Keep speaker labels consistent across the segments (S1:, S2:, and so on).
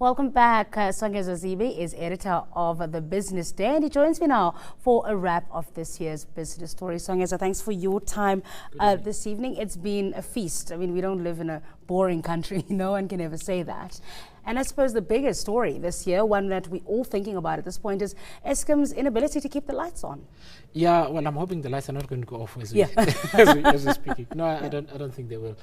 S1: Welcome back. Songezo Zibi is editor of the Business Day, and he joins me now for a wrap of this year's business story. Songezo, thanks for your time this evening. It's been a feast. I mean, we don't live in a boring country. No one can ever say that. And I suppose the biggest story this year, one that we're all thinking about at this point, is Eskom's inability to keep the lights on.
S2: Yeah, well, I'm hoping the lights are not going to go off as we're speaking. No, I don't think they will.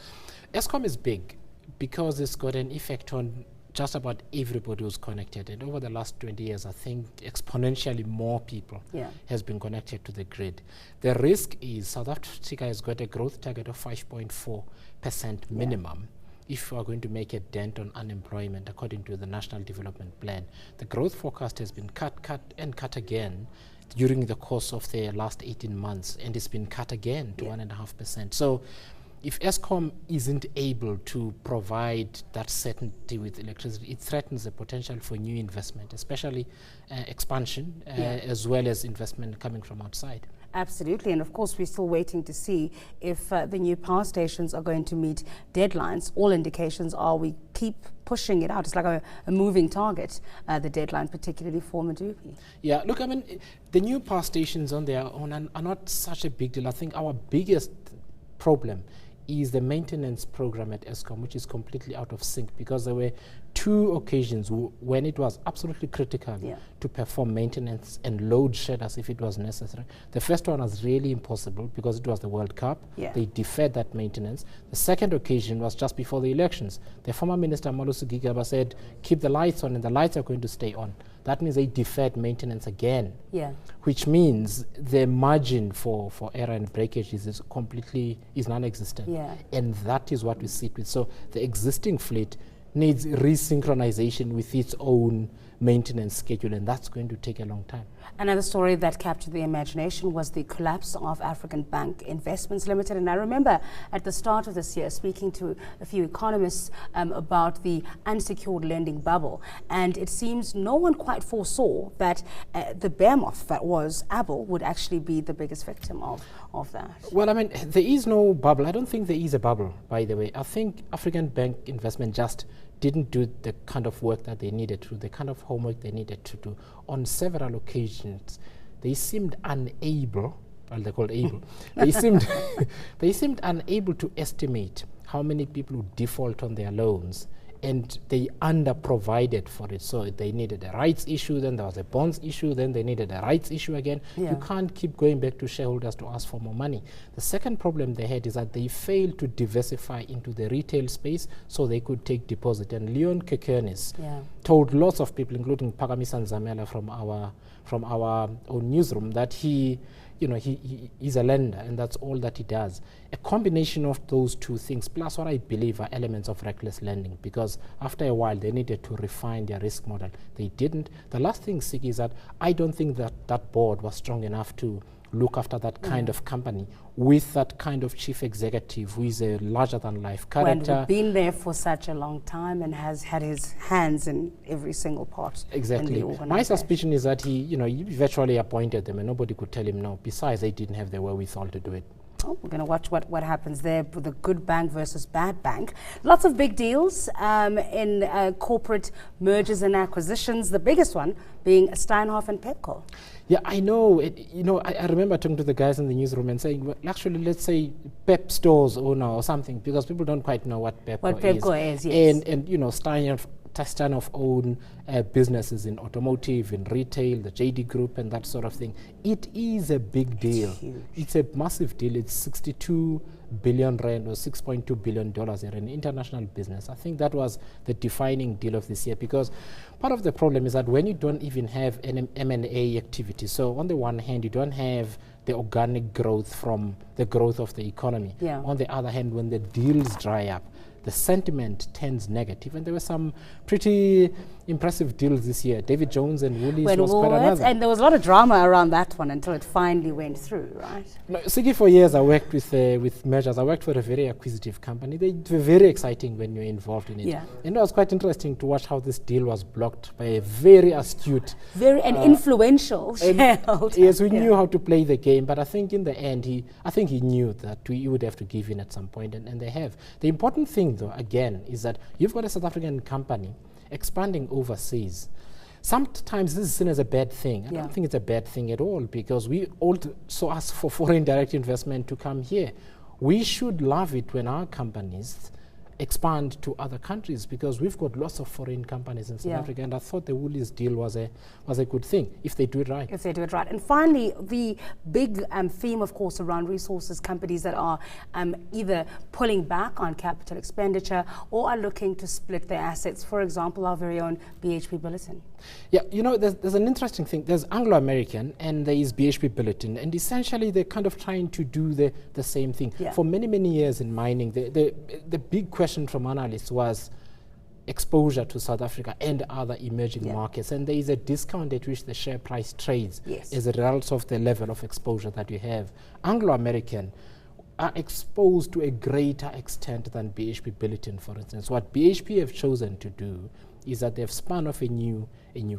S2: Eskom is big because it's got an effect on just about everybody who's connected. And over the last 20 years, I think exponentially more people has been connected to the grid. The risk is South Africa has got a growth target of 5.4% minimum. If we are going to make a dent on unemployment according to the National Development Plan. The growth forecast has been cut again during the course of the last 18 months, and it's been cut again to 1.5%. So if Eskom isn't able to provide that certainty with electricity, it threatens the potential for new investment, especially expansion, as well as investment coming from outside.
S1: Absolutely, and of course we're still waiting to see if the new power stations are going to meet deadlines. All indications are we keep pushing it out. It's like a moving target, the deadline, particularly for Medupi.
S2: Yeah, look, I mean, the new power stations on their own are not such a big deal. I think our biggest problem is the maintenance program at Eskom, which is completely out of sync, because there were two occasions when it was absolutely critical to perform maintenance and load shed as if it was necessary. The first one was really impossible because it was the World Cup. They deferred that maintenance. The second occasion was just before the elections. The former minister, Malusi Gigaba, said, keep the lights on and the lights are going to stay on. That means they deferred maintenance again, which means the margin for error and breakage is non-existent. And that is what we sit with. So the existing fleet needs resynchronization with its own maintenance schedule, and that's going to take a long time.
S1: Another story that captured the imagination was the collapse of African Bank Investments Limited. And I remember at the start of this year speaking to a few economists about the unsecured lending bubble. And it seems no one quite foresaw that the behemoth that was ABEL would actually be the biggest victim of that.
S2: Well, I mean, there is no bubble. I don't think there is a bubble, by the way. I think African Bank Investment just didn't do the kind of work that they needed to, the kind of homework they needed to do. On several occasions, they seemed unable, well, they're called able, they seemed unable to estimate how many people would default on their loans, and they under-provided for it. So they needed a rights issue, then there was a bonds issue, then they needed a rights issue again. You can't keep going back to shareholders to ask for more money. The second problem they had is that they failed to diversify into the retail space so they could take deposit. And Leon Kekernis told lots of people, including Pagamisan Zamela from our own newsroom, that he's a lender, and that's all that he does. A combination of those two things, plus what I believe are elements of reckless lending, because after a while they needed to refine their risk model. They didn't. The last thing, Siki, is that I don't think that board was strong enough to look after that kind of company with that kind of chief executive who is a larger-than-life character.
S1: When been there for such a long time and has had his hands in every single part.
S2: Exactly. My suspicion is that he virtually appointed them and nobody could tell him no. Besides, they didn't have the wherewithal to do it.
S1: Oh, we're going to watch what happens there with the good bank versus bad bank. Lots of big deals in corporate mergers and acquisitions, the biggest one being Steinhoff and Pepco.
S2: Yeah, I know. I remember talking to the guys in the newsroom and saying, well, actually, let's say Pep Stores owner or something, because people don't quite know what Pepco is.
S1: Yes.
S2: And Steinhoff own businesses in automotive, in retail, the JD Group and that sort of thing. It is a big deal. It's a massive deal. It's 62 billion rand or $6.2 billion in an international business. I think that was the defining deal of this year, because part of the problem is that when you don't even have an M&A activity, so on the one hand you don't have the organic growth from the growth of the economy. On the other hand, when the deals dry up, the sentiment turns negative, and there were some pretty impressive deals this year. David Jones and Woolies was quite another.
S1: And there was a lot of drama around that one until it finally went through, right?
S2: No, Sigi, for years I worked with mergers. I worked for a very acquisitive company. They were very exciting when you're involved in it. And it was quite interesting to watch how this deal was blocked by a very astute,
S1: influential shareholder.
S2: Yes, we knew how to play the game, but I think in the end, he knew that he would have to give in at some point, and they have. The important thing, though, again, is that you've got a South African company expanding overseas. Sometimes this is seen as a bad thing. I don't think it's a bad thing at all, because we also ask for foreign direct investment to come here. We should love it when our companies expand to other countries, because we've got lots of foreign companies in South Africa, and I thought the Woolies deal was a good thing if they do it right.
S1: If they do it right. And finally, the big theme, of course, around resources companies that are either pulling back on capital expenditure or are looking to split their assets. For example, our very own BHP Billiton.
S2: Yeah, you know, there's an interesting thing. There's Anglo-American and there is BHP Billiton, and essentially they're kind of trying to do the same thing. For many, many years in mining, the big question from analysts was exposure to South Africa and other emerging markets, and there is a discount at which the share price trades as a result of the level of exposure that you have. Anglo-American are exposed to a greater extent than BHP Billiton, for instance. What BHP have chosen to do is that they've spun off a new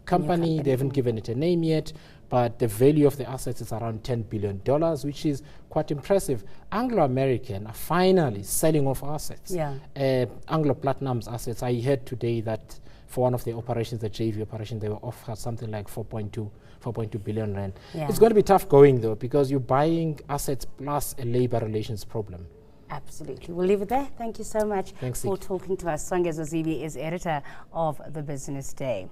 S2: company. They haven't given it a name yet, but the value of the assets is around $10 billion, which is quite impressive. Anglo-American are finally selling off assets. Anglo Platinum's assets, I heard today that for one of the operations, the JV operation, they were offered something like 4.2 billion rand. It's going to be tough going, though, because you're buying assets plus a labor relations problem.
S1: Absolutely. We'll leave it there. Thank you so much for talking to us. Songezo Zibi is editor of The Business Day.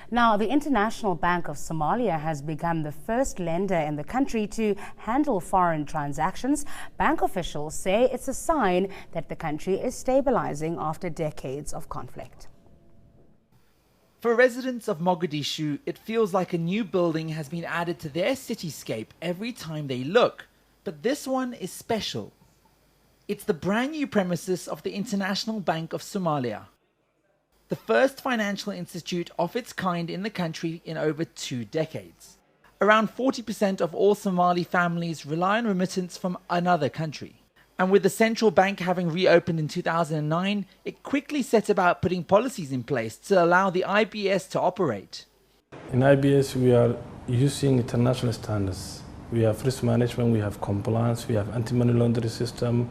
S1: Now, the International Bank of Somalia has become the first lender in the country to handle foreign transactions. Bank officials say it's a sign that the country is stabilizing after decades of conflict.
S3: For residents of Mogadishu, it feels like a new building has been added to their cityscape every time they look. But this one is special. It's the brand new premises of the International Bank of Somalia, the first financial institute of its kind in the country in over 2 decades. Around 40% of all Somali families rely on remittance from another country. And with the central bank having reopened in 2009, it quickly set about putting policies in place to allow the IBS to operate.
S4: In IBS, we are using international standards. We have risk management, we have compliance, we have anti-money laundering system,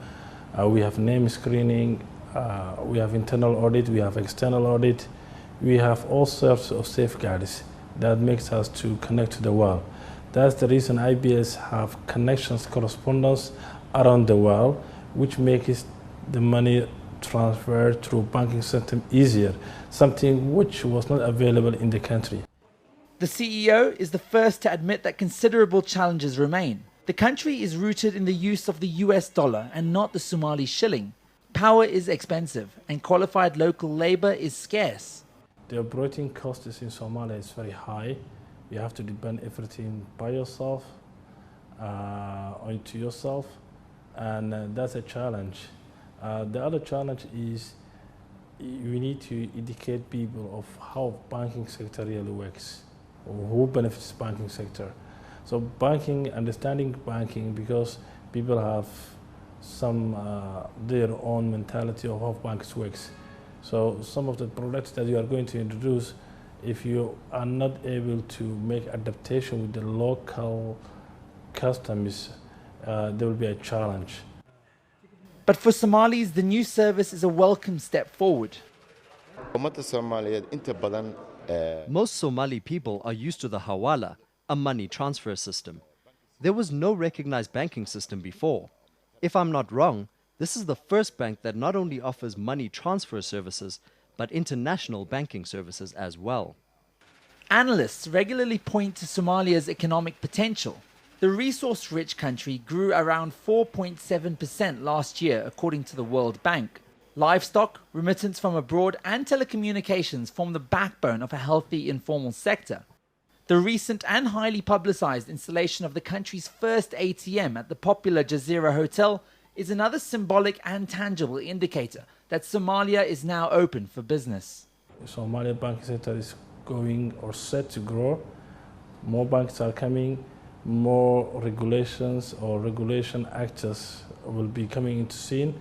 S4: we have name screening, we have internal audit, we have external audit. We have all sorts of safeguards that makes us to connect to the world. That's the reason IBS have connections, correspondence around the world, which makes the money transfer through banking system easier, something which was not available in the country.
S3: The CEO is the first to admit that considerable challenges remain. The country is rooted in the use of the US dollar and not the Somali shilling. Power is expensive and qualified local labor is scarce.
S4: The operating cost in Somalia is very high. You have to depend everything by yourself, onto yourself, and that's a challenge. The other challenge is we need to educate people of how banking sector really works, or who benefits banking sector. So banking, understanding banking, because people have some their own mentality of how banks works. So some of the products that you are going to introduce, if you are not able to make adaptation with the local customs, there will be a challenge.
S3: But for Somalis, the new service is a welcome step forward.
S5: Most Somali people are used to the hawala, a money transfer system. There was no recognized banking system before. If I'm not wrong, this is the first bank that not only offers money transfer services, but international banking services as well.
S3: Analysts regularly point to Somalia's economic potential. The resource-rich country grew around 4.7% last year, according to the World Bank. Livestock, remittance from abroad, and telecommunications form the backbone of a healthy informal sector. The recent and highly publicized installation of the country's first ATM at the popular Jazeera Hotel is another symbolic and tangible indicator that Somalia is now open for business.
S4: The Somalia banking sector is going or set to grow. More banks are coming, more regulations or regulation actors will be coming into scene,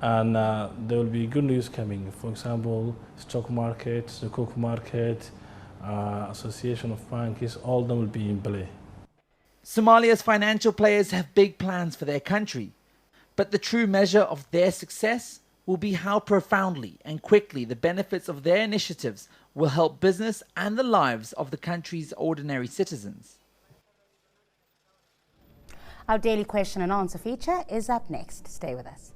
S4: and there will be good news coming. For example, stock market, the cook market, association of banks, all of them will be in play.
S3: Somalia's financial players have big plans for their country, but the true measure of their success will be how profoundly and quickly the benefits of their initiatives will help business and the lives of the country's ordinary citizens.
S1: Our daily question and answer feature is up next. Stay with us.